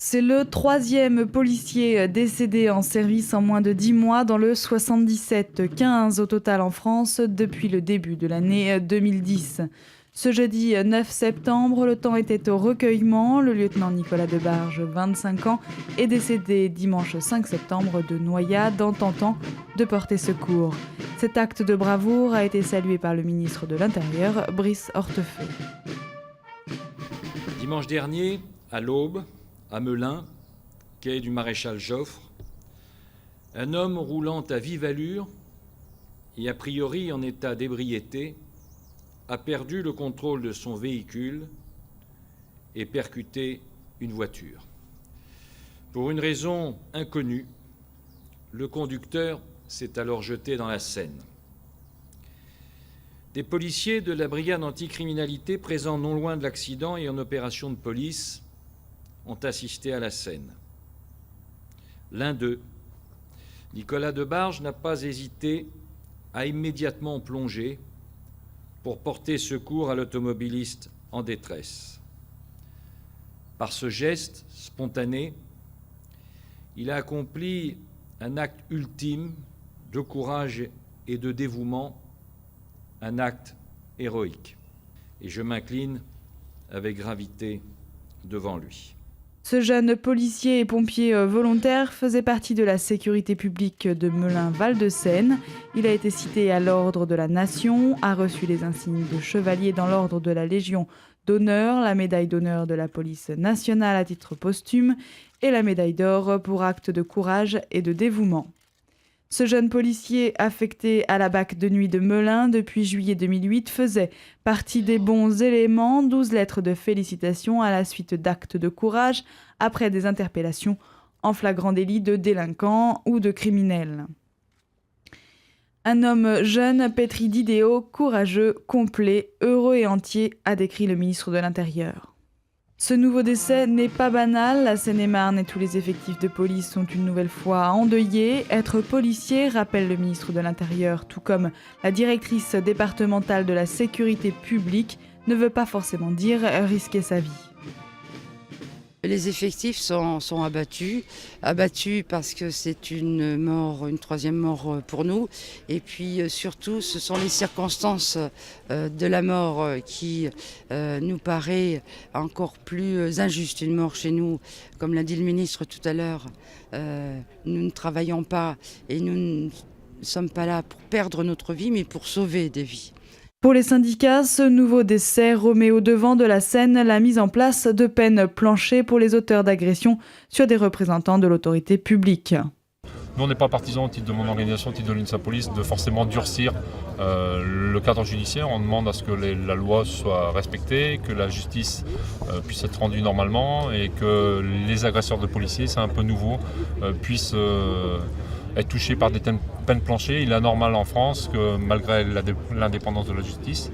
C'est le troisième policier décédé en service en moins de 10 mois dans le 77, 15 au total en France depuis le début de l'année 2010. Ce jeudi 9 septembre, le temps était au recueillement. Le lieutenant Nicolas Debarge, 25 ans, est décédé dimanche 5 septembre de noyade en tentant de porter secours. Cet acte de bravoure a été salué par le ministre de l'Intérieur, Brice Hortefeux. Dimanche dernier, à l'aube, à Melun, quai du maréchal Joffre, un homme roulant à vive allure et a priori en état d'ébriété a perdu le contrôle de son véhicule et percuté une voiture. Pour une raison inconnue, le conducteur s'est alors jeté dans la Seine. Des policiers de la brigade anticriminalité présents non loin de l'accident et en opération de police ont assisté à la scène. L'un d'eux, Nicolas Debarge, n'a pas hésité à immédiatement plonger pour porter secours à l'automobiliste en détresse. Par ce geste spontané, il a accompli un acte ultime de courage et de dévouement, un acte héroïque. Et je m'incline avec gravité devant lui. Ce jeune policier et pompier volontaire faisait partie de la sécurité publique de Melun-Val-de-Seine. Il a été cité à l'Ordre de la Nation, a reçu les insignes de chevalier dans l'Ordre de la Légion d'honneur, la médaille d'honneur de la police nationale à titre posthume et la médaille d'or pour acte de courage et de dévouement. Ce jeune policier affecté à la BAC de nuit de Melun depuis juillet 2008 faisait partie des bons éléments, 12 lettres de félicitations à la suite d'actes de courage après des interpellations en flagrant délit de délinquants ou de criminels. Un homme jeune, pétri d'idéaux, courageux, complet, heureux et entier, a décrit le ministre de l'Intérieur. Ce nouveau décès n'est pas banal. La Seine-et-Marne et tous les effectifs de police sont une nouvelle fois endeuillés. Être policier, rappelle le ministre de l'Intérieur, tout comme la directrice départementale de la sécurité publique, ne veut pas forcément dire risquer sa vie. Les effectifs sont abattus parce que c'est une mort, une troisième mort pour nous. Et puis surtout, ce sont les circonstances de la mort qui nous paraît encore plus injuste. Une mort chez nous, comme l'a dit le ministre tout à l'heure, nous ne travaillons pas et nous ne sommes pas là pour perdre notre vie, mais pour sauver des vies. Pour les syndicats, ce nouveau décès remet au devant de la scène la mise en place de peines planchées pour les auteurs d'agressions sur des représentants de l'autorité publique. Nous, on n'est pas partisans au titre de mon organisation, au titre de l'UNSA Police, de forcément durcir le cadre judiciaire. On demande à ce que la loi soit respectée, que la justice puisse être rendue normalement et que les agresseurs de policiers, c'est un peu nouveau, puissent être touchés par des peines planchées. Il est anormal en France que malgré l'indépendance de la justice,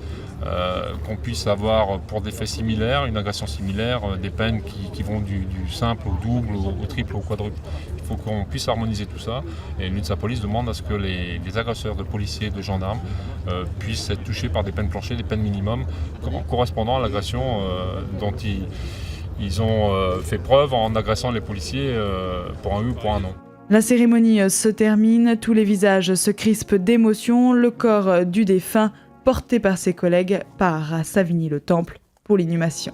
qu'on puisse avoir pour des faits similaires, une agression similaire, des peines qui vont du simple au double, au triple, au quadruple. Il faut qu'on puisse harmoniser tout ça. Et l'UNSA Police demande à ce que les agresseurs de policiers, de gendarmes puissent être touchés par des peines planchées, des peines minimum, correspondant à l'agression dont ils ont fait preuve en agressant les policiers pour un oui ou pour un non. La cérémonie se termine, tous les visages se crispent d'émotion, le corps du défunt, porté par ses collègues, part à Savigny-le-Temple pour l'inhumation.